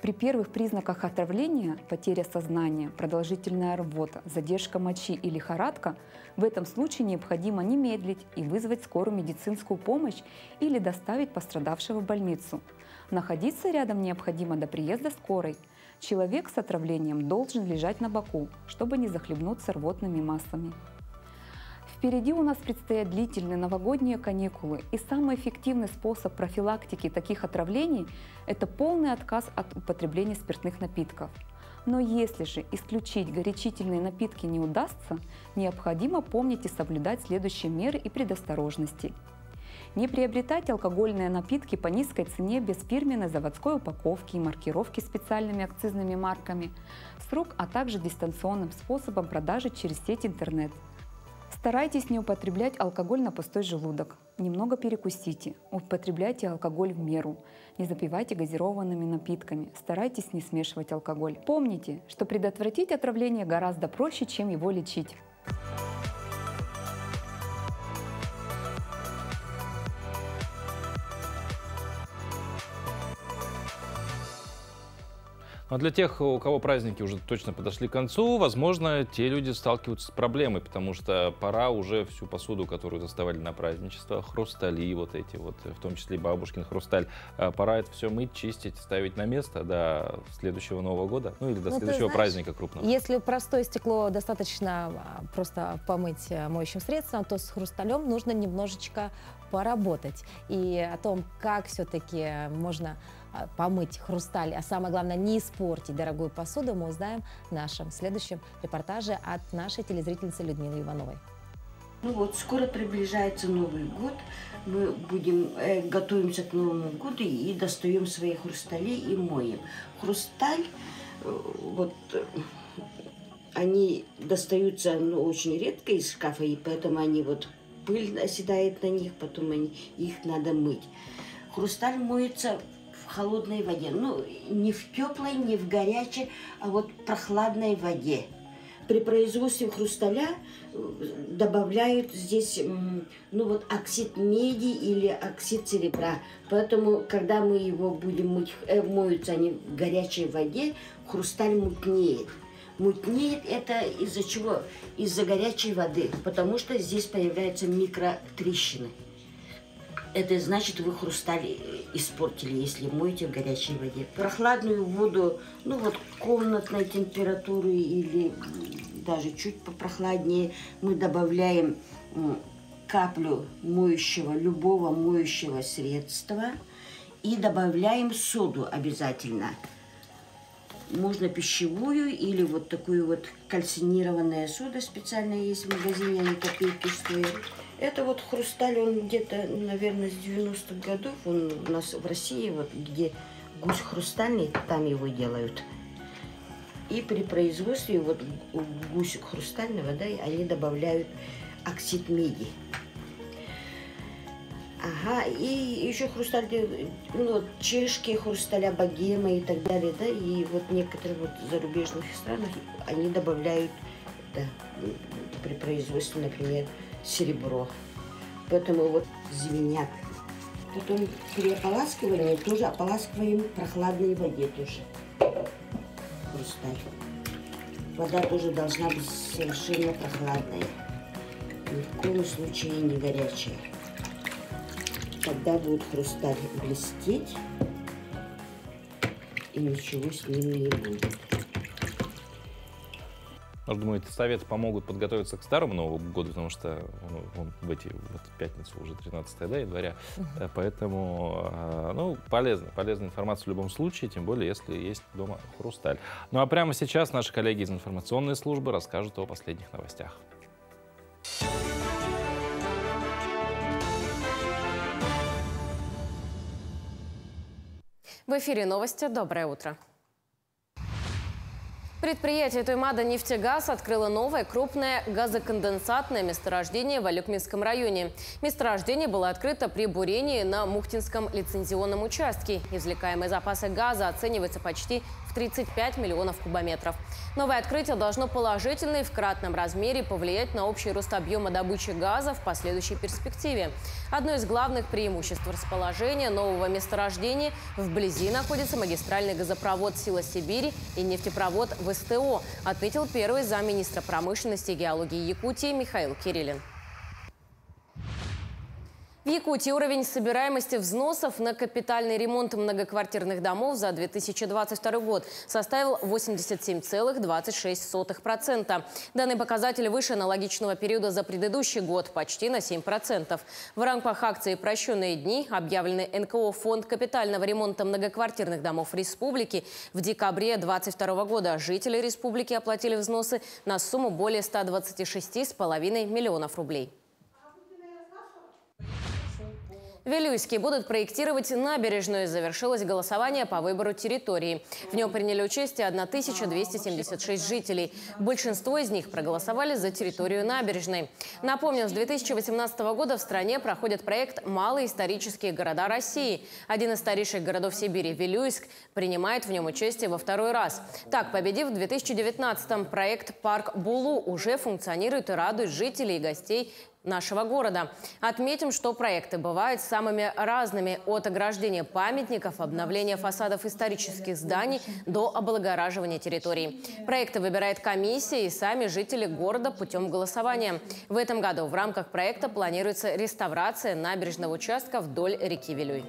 При первых признаках отравления, потеря сознания, продолжительная рвота, задержка мочи и лихорадка, в этом случае необходимо не медлить и вызвать скорую медицинскую помощь или доставить пострадавшего в больницу. Находиться рядом необходимо до приезда скорой. Человек с отравлением должен лежать на боку, чтобы не захлебнуться рвотными массами. Впереди у нас предстоят длительные новогодние каникулы, и самый эффективный способ профилактики таких отравлений – это полный отказ от употребления спиртных напитков. Но если же исключить горячительные напитки не удастся, необходимо помнить и соблюдать следующие меры и предосторожности. Не приобретать алкогольные напитки по низкой цене без фирменной заводской упаковки и маркировки специальными акцизными марками, с рук, а также дистанционным способом продажи через сеть интернет. Старайтесь не употреблять алкоголь на пустой желудок. Немного перекусите. Употребляйте алкоголь в меру. Не запивайте газированными напитками. Старайтесь не смешивать алкоголь. Помните, что предотвратить отравление гораздо проще, чем его лечить.
Но для тех, у кого праздники уже точно подошли к концу, возможно, те люди сталкиваются с проблемой, потому что пора уже всю посуду, которую доставали на праздничество, хрустали вот эти вот, в том числе и бабушкин хрусталь, пора это все мыть, чистить, ставить на место до следующего Нового года, ну или до следующего праздника крупного.
Если простое стекло достаточно просто помыть моющим средством, то с хрусталем нужно немножечко поработать. И о том, как все-таки можно помыть хрусталь, а самое главное, не испортить дорогую посуду, мы узнаем в нашем следующем репортаже от нашей телезрительницы Людмилы Ивановой.
Ну вот, скоро приближается Новый год, мы готовимся к Новому году и достаем свои хрустали и моем. Хрусталь, вот, они достаются очень редко из шкафа, и поэтому они вот, пыль оседает на них, потом их надо мыть. Хрусталь моется в холодной воде, ну, не в теплой, не в горячей, а вот в прохладной воде. При производстве хрусталя добавляют здесь, ну, вот оксид меди или оксид серебра. Поэтому, когда мы его будем мыть, моются они в горячей воде, хрусталь мутнеет. Мутнеет это из-за чего? Из-за горячей воды, потому что здесь появляются микротрещины. Это значит, вы хрусталь испортили, если моете в горячей воде. Прохладную воду, ну вот комнатной температуры или даже чуть попрохладнее, мы добавляем каплю моющего, любого моющего средства и добавляем соду обязательно. Можно пищевую или вот такую вот кальцинированная сода специальная есть в магазине, они копейки стоят. Это вот хрусталь, он где-то, наверное, с 90-х годов, он у нас в России, вот где гусь хрустальный, там его делают. И при производстве вот гусь хрустального, да, они добавляют оксид меди. Ага, и еще хрусталь, ну, вот, чешские хрусталя, богема и так далее, да, и вот некоторые вот зарубежных странах они добавляют, да, при производстве, например, серебро. Поэтому вот звенят. Потом при ополаскивании тоже ополаскиваем в прохладной воде тоже хрусталь. Вода тоже должна быть совершенно прохладная. Ни в коем случае не горячая. Тогда будет хрусталь блестеть, и ничего с ним не будет.
Думаю, эти советы помогут подготовиться к старому Новому году, потому что он в пятницу уже 13 января. Поэтому ну, полезная информация в любом случае, тем более, если есть дома хрусталь. Ну а прямо сейчас наши коллеги из информационной службы расскажут о последних новостях.
В эфире новости. Доброе утро. Предприятие Туймада «Нефтегаз» открыло новое крупное газоконденсатное месторождение в Алюкминском районе. Месторождение было открыто при бурении на Мухтинском лицензионном участке. Извлекаемые запасы газа оцениваются почти в 35 миллионов кубометров. Новое открытие должно положительно и в кратном размере повлиять на общий рост объема добычи газа в последующей перспективе. Одно из главных преимуществ расположения нового месторождения – вблизи находится магистральный газопровод «Сила Сибири» и нефтепровод ВСТО, отметил первый замминистра промышленности и геологии Якутии Михаил Кириллин. В Якутии уровень собираемости взносов на капитальный ремонт многоквартирных домов за 2022 год составил 87,26%. Данный показатель выше аналогичного периода за предыдущий год почти на 7%. В рамках акции «Прощенные дни» объявленный НКО Фонд капитального ремонта многоквартирных домов республики в декабре 2022 года жители республики оплатили взносы на сумму более 126,5 миллионов рублей. В Вилюйске будут проектировать набережную. Завершилось голосование по выбору территории. В нем приняли участие 1276 жителей. Большинство из них проголосовали за территорию набережной. Напомним, с 2018 года в стране проходит проект «Малые исторические города России». Один из старейших городов Сибири, Вилюйск, принимает в нем участие во второй раз. Так, победив в 2019-м, проект «Парк Булу» уже функционирует и радует жителей и гостей нашего города. Отметим, что проекты бывают самыми разными – от ограждения памятников, обновления фасадов исторических зданий до облагораживания территорий. Проекты выбирает комиссия и сами жители города путем голосования. В этом году в рамках проекта планируется реставрация набережного участка вдоль реки Вилюй.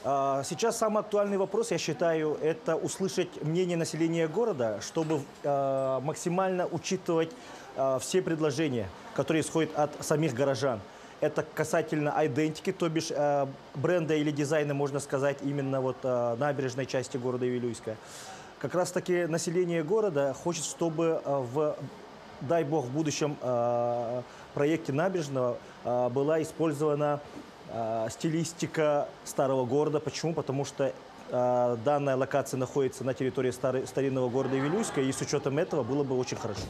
Сейчас самый актуальный вопрос, я считаю, это услышать мнение населения города, чтобы максимально учитывать все предложения, которые исходят от самих горожан. Это касательно идентики, то бишь бренда или дизайна, можно сказать, именно вот набережной части города Вилюйска. Как раз таки население города хочет, чтобы дай бог, в будущем проекте набережного была использована стилистика старого города. Почему? Потому что данная локация находится на территории старинного города Вилюйска, и с учетом этого было бы очень хорошо.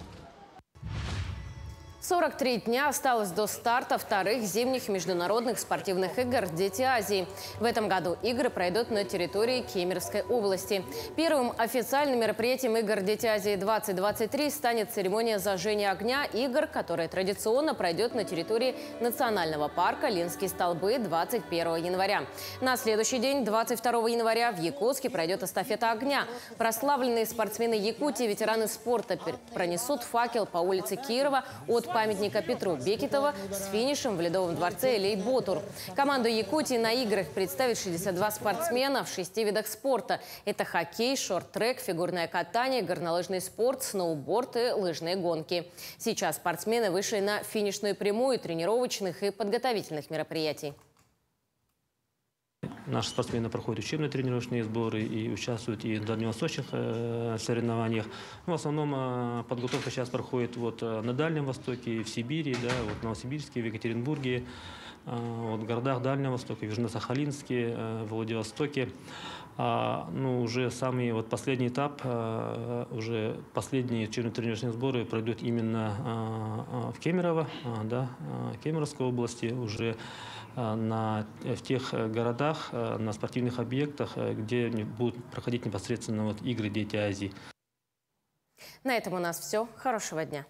43 дня осталось до старта вторых зимних международных спортивных игр «Дети Азии». В этом году игры пройдут на территории Кемеровской области. Первым официальным мероприятием игр «Дети Азии-2023» станет церемония зажжения огня игр, которая традиционно пройдет на территории национального парка Ленские столбы 21 января. На следующий день, 22 января, в Якутске пройдет эстафета огня. Прославленные спортсмены Якутии, ветераны спорта, пронесут факел по улице Кирова от памятника Петру Бекетова с финишем в Ледовом дворце Элей-Ботур. Команду Якутии на играх представит 62 спортсмена в 6 видах спорта. Это хоккей, шорт-трек, фигурное катание, горнолыжный спорт, сноуборд и лыжные гонки. Сейчас спортсмены вышли на финишную прямую тренировочных и подготовительных мероприятий.
Наши спортсмены проходят учебные тренировочные сборы и участвуют и в дальневосточных соревнованиях. В основном подготовка сейчас проходит на Дальнем Востоке, в Сибири, в Новосибирске, в Екатеринбурге, в городах Дальнего Востока, в Южно-Сахалинске, в Владивостоке. Уже самый последний этап, уже последние учебные тренировочные сборы пройдут именно в Кемерово, Кемеровской области, уже в тех городах, на спортивных объектах, где будут проходить непосредственно игры «Дети Азии».
На этом у нас все. Хорошего дня.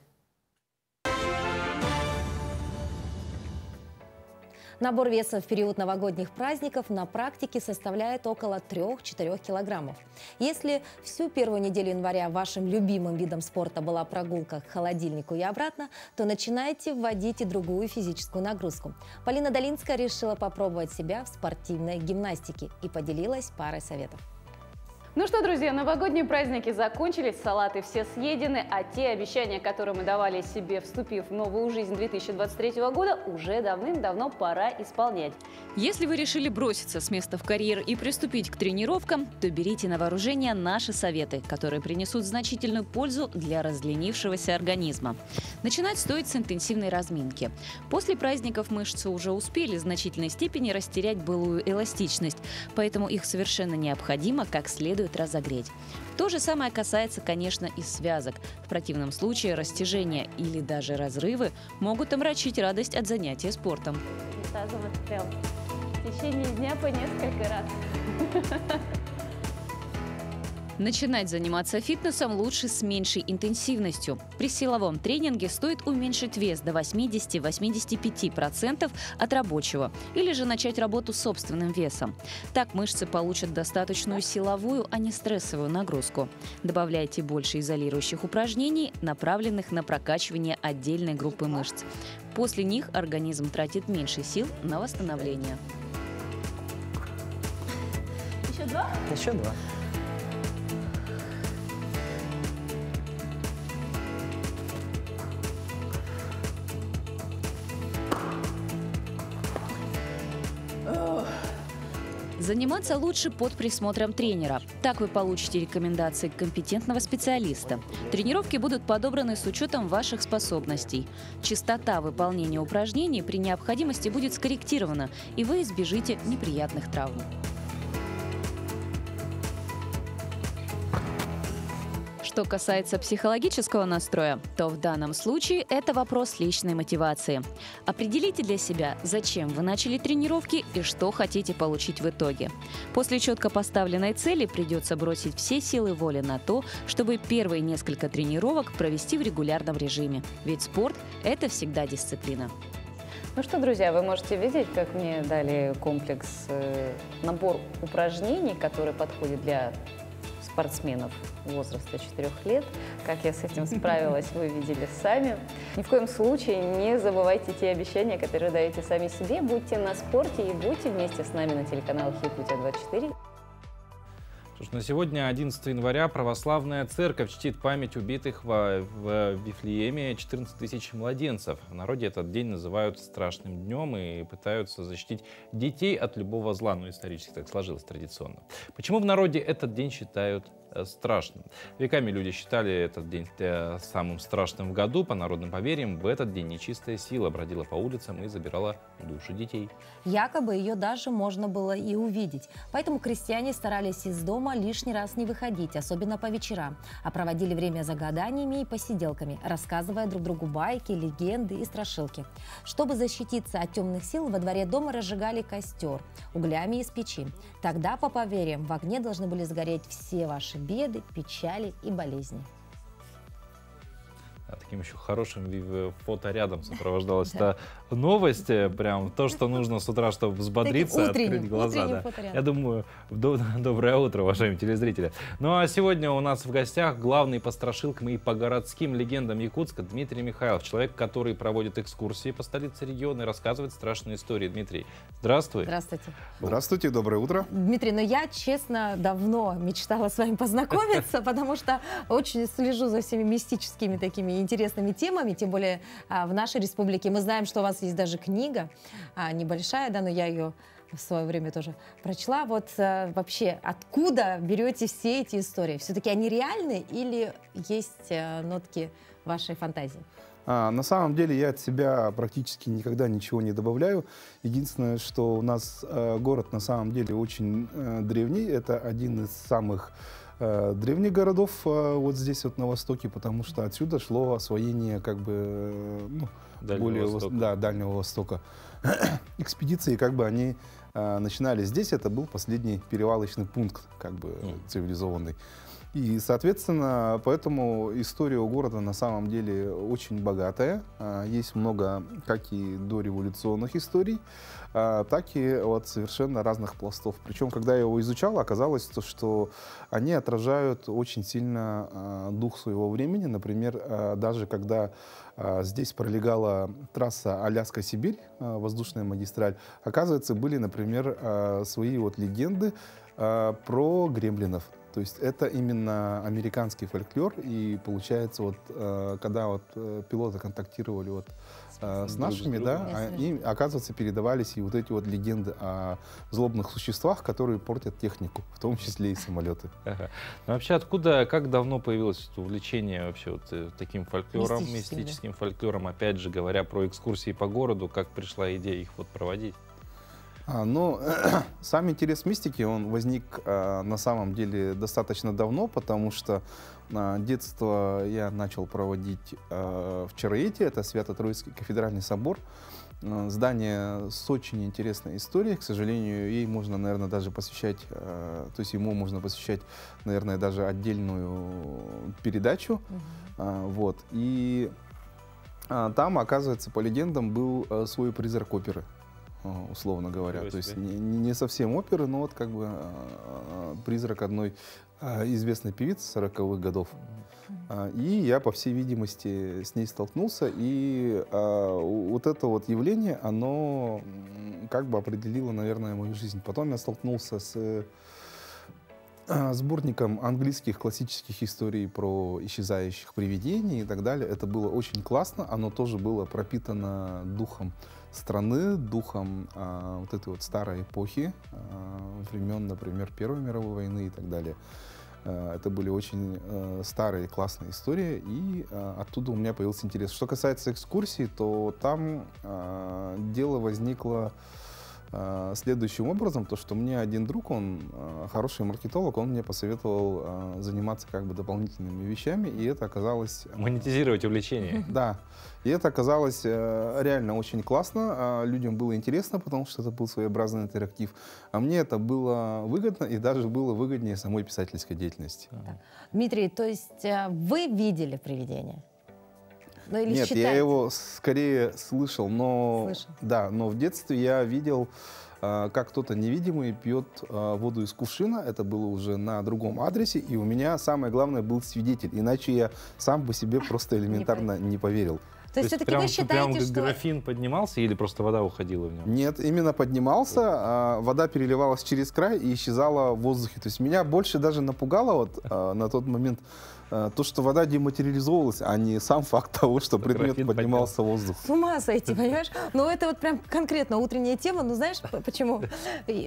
Набор веса в период новогодних праздников на практике составляет около 3-4 килограммов. Если всю первую неделю января вашим любимым видом спорта была прогулка к холодильнику и обратно, то начинайте вводить и другую физическую нагрузку. Полина Долинская решила попробовать себя в спортивной гимнастике и поделилась парой советов.
Ну что, друзья, новогодние праздники закончились, салаты все съедены, а те обещания, которые мы давали себе, вступив в новую жизнь 2023 года, уже давным-давно пора исполнять.
Если вы решили броситься с места в карьер и приступить к тренировкам, то берите на вооружение наши советы, которые принесут значительную пользу для разленившегося организма. Начинать стоит с интенсивной разминки. После праздников мышцы уже успели в значительной степени растерять былую эластичность, поэтому их совершенно необходимо как следует разогреть. То же самое касается, конечно, и связок. В противном случае растяжения или даже разрывы могут омрачить радость от занятия спортом.
Высаживаться прям в течение дня по несколько раз.
Начинать заниматься фитнесом лучше с меньшей интенсивностью. При силовом тренинге стоит уменьшить вес до 80-85% от рабочего или же начать работу с собственным весом. Так мышцы получат достаточную силовую, а не стрессовую нагрузку. Добавляйте больше изолирующих упражнений, направленных на прокачивание отдельной группы мышц. После них организм тратит меньше сил на восстановление.
Еще два?
Еще два.
Заниматься лучше под присмотром тренера. Так вы получите рекомендации компетентного специалиста. Тренировки будут подобраны с учетом ваших способностей. Частота выполнения упражнений при необходимости будет скорректирована, и вы избежите неприятных травм. Что касается психологического настроя, то в данном случае это вопрос личной мотивации. Определите для себя, зачем вы начали тренировки и что хотите получить в итоге. После четко поставленной цели придется бросить все силы воли на то, чтобы первые несколько тренировок провести в регулярном режиме. Ведь спорт – это всегда дисциплина.
Ну что, друзья, вы можете видеть, как мне дали комплекс, набор упражнений, который подходит для спортсменов возраста 4 лет. Как я с этим справилась, вы видели сами. Ни в коем случае не забывайте те обещания, которые даете сами себе. Будьте на спорте и будьте вместе с нами на телеканале Якутия-24.
На сегодня, 11 января, православная церковь чтит память убитых в Вифлееме 14 тысяч младенцев. В народе этот день называют страшным днем и пытаются защитить детей от любого зла. Ну, исторически так сложилось традиционно. Почему в народе этот день считают страшным? Веками люди считали этот день самым страшным в году. По народным поверьям, в этот день нечистая сила бродила по улицам и забирала души детей.
Якобы ее даже можно было и увидеть. Поэтому крестьяне старались из дома лишний раз не выходить, особенно по вечерам, а проводили время за гаданиями и посиделками, рассказывая друг другу байки, легенды и страшилки. Чтобы защититься от темных сил, во дворе дома разжигали костер углями из печи. Тогда, по поверьям, в огне должны были сгореть все ваши беды, печали и болезни.
Таким еще хорошим фоторядом сопровождалась эта новость. Прям то, что нужно с утра, чтобы взбодриться, открыть глаза. Я думаю, доброе утро, уважаемые телезрители. Ну а сегодня у нас в гостях главный по страшилкам и по городским легендам Якутска Дмитрий Михайлов. Человек, который проводит экскурсии по столице региона и рассказывает страшные истории. Дмитрий, здравствуй.
Здравствуйте.
Здравствуйте, доброе утро.
Дмитрий, но я, честно, давно мечтала с вами познакомиться, потому что очень слежу за всеми мистическими такими интересными темами, тем более в нашей республике. Мы знаем, что у вас есть даже книга небольшая, да, но я ее в свое время тоже прочла. Вот вообще, откуда берете все эти истории? Все-таки они реальны или есть нотки вашей фантазии?
На самом деле я от себя практически никогда ничего не добавляю. Единственное, что у нас город на самом деле очень древний. Это один из самых древних городов вот здесь вот на востоке, потому что отсюда шло освоение как бы Дальнего Востока. Экспедиции как бы они начинали здесь. Это был последний перевалочный пункт как бы цивилизованный. И, соответственно, поэтому история у города на самом деле очень богатая. Есть много как и дореволюционных историй, так и вот совершенно разных пластов. Причем, когда я его изучал, оказалось, что они отражают очень сильно дух своего времени. Например, даже когда здесь пролегала трасса Аляска-Сибирь, воздушная магистраль, оказывается, были, например, свои вот легенды про гремлинов. То есть это именно американский фольклор, и получается, вот, когда вот пилоты контактировали вот, с нашими, да, им, оказывается, передавались и вот эти вот легенды о злобных существах, которые портят технику, в том числе и самолеты.
Ага. Ну, вообще, откуда, как давно появилось увлечение вообще вот таким фольклором, мистическим фольклором, опять же, говоря про экскурсии по городу, как пришла идея их вот проводить?
Ну, сам интерес мистики, он возник на самом деле достаточно давно, потому что детство я начал проводить в Чароете, это Свято-Троицкий кафедральный собор. здание с очень интересной историей. К сожалению, ей можно, наверное, даже посвящать, то есть ему можно посвящать, наверное, даже отдельную передачу. Вот. И там, оказывается, по легендам, был свой призрак оперы, условно говоря. То есть не совсем оперы, но вот как бы призрак одной известной певицы 40-х годов. И я, по всей видимости, с ней столкнулся, и вот это вот явление, оно как бы определило, наверное, мою жизнь. Потом я столкнулся с сборником английских классических историй про исчезающих привидений и так далее. Это было очень классно, оно тоже было пропитано духом страны, духом вот этой вот старой эпохи, времен, например, Первой мировой войны и так далее. Это были очень старые, классные истории, и оттуда у меня появился интерес. Что касается экскурсий, то там дело возникло следующим образом, то что мне один друг, он хороший маркетолог, он мне посоветовал заниматься как бы дополнительными вещами, и это оказалось...
Монетизировать увлечение.
Да, и это оказалось реально очень классно, людям было интересно, потому что это был своеобразный интерактив, а мне это было выгодно, и даже было выгоднее самой писательской деятельности.
Дмитрий, то есть вы видели привидение? Ну, или
Нет,
считаете?
я его скорее слышал, но, да, но в детстве я видел, как кто-то невидимый пьет воду из кувшина. Это было уже на другом адресе, и у меня самое главное был свидетель, иначе я сам бы себе просто элементарно не поверил.
То есть все-таки вы считаете,
прям
что...
графин поднимался или просто вода уходила в него?
Нет, именно поднимался, вода переливалась через край и исчезала в воздухе. То есть меня больше даже напугало вот на тот момент то, что вода дематериализовалась, а не сам факт того, что предмет поднимался в воздух.
С ума сойти, понимаешь? Ну, это вот прям конкретно утренняя тема. Ну, знаешь, почему?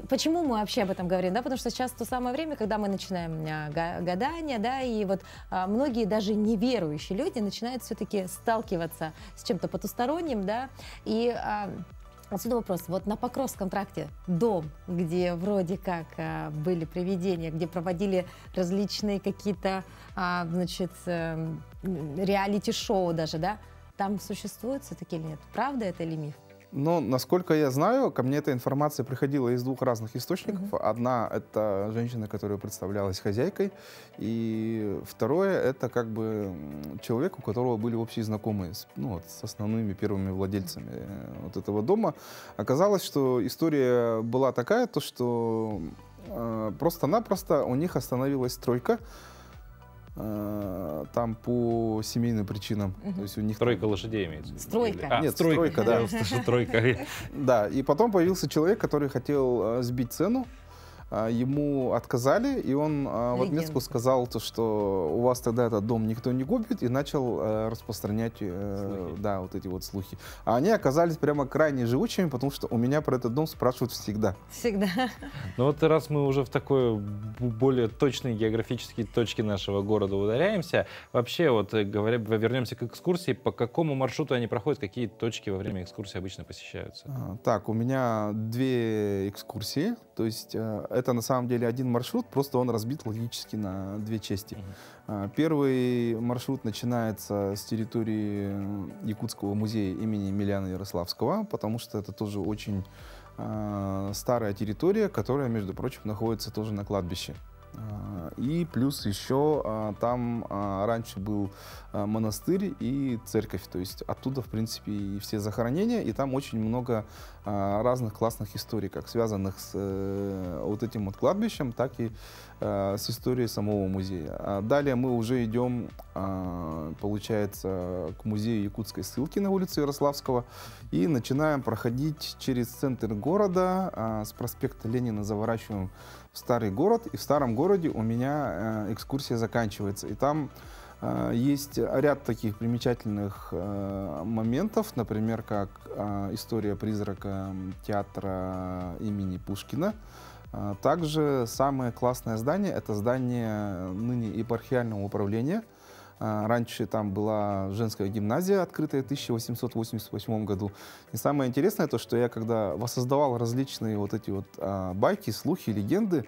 Почему мы вообще об этом говорим? Да, потому что сейчас то самое время, когда мы начинаем гадания, да, и вот многие даже неверующие люди начинают все-таки сталкиваться с чем-то потусторонним, да, и... Отсюда вопрос. Вот на Покровском тракте дом, где вроде как были привидения, где проводили различные какие-то, значит, реалити-шоу даже, да? Там существует все-таки или нет? Правда это или миф?
Но, насколько я знаю, ко мне эта информация приходила из двух разных источников. Одна — это женщина, которая представлялась хозяйкой, и второе — это как бы человек, у которого были общие знакомые с основными первыми владельцами вот этого дома. Оказалось, что история была такая, то что просто-напросто у них остановилась стройка, там по семейным причинам. То есть у них
Стройка лошадей имеется.
Стройка.
Нет, стройка, да.
Стройка.
Да, и потом появился человек, который хотел сбить цену. Ему отказали, и он в отместку сказал, то, что у вас тогда этот дом никто не купит, и начал распространять да, вот эти вот слухи. А они оказались прямо крайне живучими, потому что у меня про этот дом спрашивают всегда.
Всегда.
Ну вот раз мы уже в такой более точные географические точки нашего города ударяемся, вообще вот говоря, вернемся к экскурсии, по какому маршруту они проходят, какие точки во время экскурсии обычно посещаются?
Так, у меня две экскурсии, то есть это на самом деле один маршрут, просто он разбит логически на две части. Первый маршрут начинается с территории Якутского музея имени Емельяна Ярославского, потому что это тоже очень старая территория, которая, между прочим, находится тоже на кладбище. И плюс еще там раньше был монастырь и церковь, то есть оттуда, в принципе, и все захоронения, и там очень много разных классных историй, как связанных с вот этим вот кладбищем, так и с историей самого музея. Далее мы уже идем, получается, к музею якутской ссылки на улице Ярославского и начинаем проходить через центр города, с проспекта Ленина заворачиваем в старый город, и в старом городе у меня экскурсия заканчивается. И там есть ряд таких примечательных моментов, например, как история призрака театра имени Пушкина. Также самое классное здание — это здание ныне епархиального управления. Раньше там была женская гимназия, открытая в 1888 году. И самое интересное то, что я когда воссоздавал различные вот эти вот байки, слухи, легенды,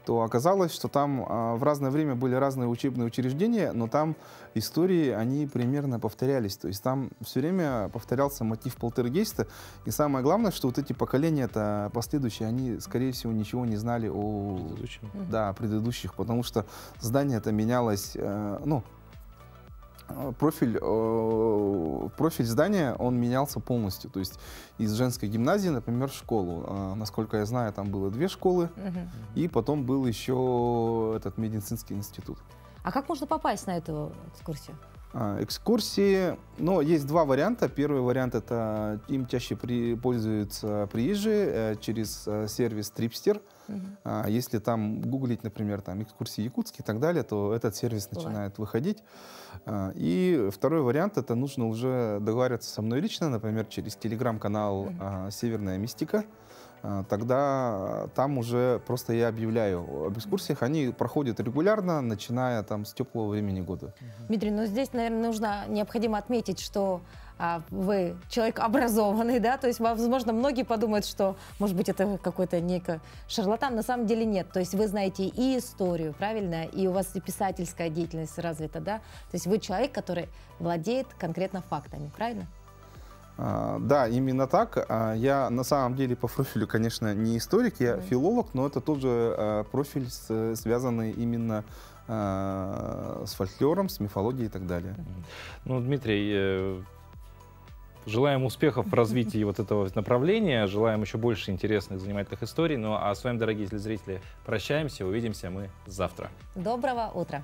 то оказалось, что там в разное время были разные учебные учреждения, но там истории, они примерно повторялись. То есть там все время повторялся мотив полтергейста. И самое главное, что вот эти поколения-то последующие, они, скорее всего, ничего не знали о предыдущих, потому что здание-то менялось, профиль здания, он менялся полностью. То есть из женской гимназии, например, в школу. Насколько я знаю, там было 2 школы, и потом был еще этот медицинский институт.
А как можно попасть на эту экскурсию?
Экскурсии, есть 2 варианта. Первый вариант — это им чаще пользуются приезжие через сервис Tripster. Если там гуглить, например, там экскурсии якутские и так далее, то этот сервис начинает выходить. И второй вариант — это нужно уже договариваться со мной лично, например, через телеграм-канал «Северная мистика». Тогда там уже просто я объявляю об экскурсиях. Они проходят регулярно, начиная там с теплого времени года.
Дмитрий, здесь, наверное, необходимо отметить, что вы человек образованный, да, то есть, возможно, многие подумают, что, может быть, это какой-то некий шарлатан, на самом деле нет. То есть вы знаете и историю, правильно, и у вас и писательская деятельность развита, да, то есть вы человек, который владеет конкретно фактами, правильно?
Да, именно так. Я на самом деле по профилю, конечно, не историк, я филолог, но это тоже профиль, связанный именно с фольклором, с мифологией и так далее.
Дмитрий, желаем успехов в развитии вот этого направления, желаем еще больше интересных, занимательных историй. А с вами, дорогие телезрители, прощаемся, увидимся мы завтра.
Доброго утра!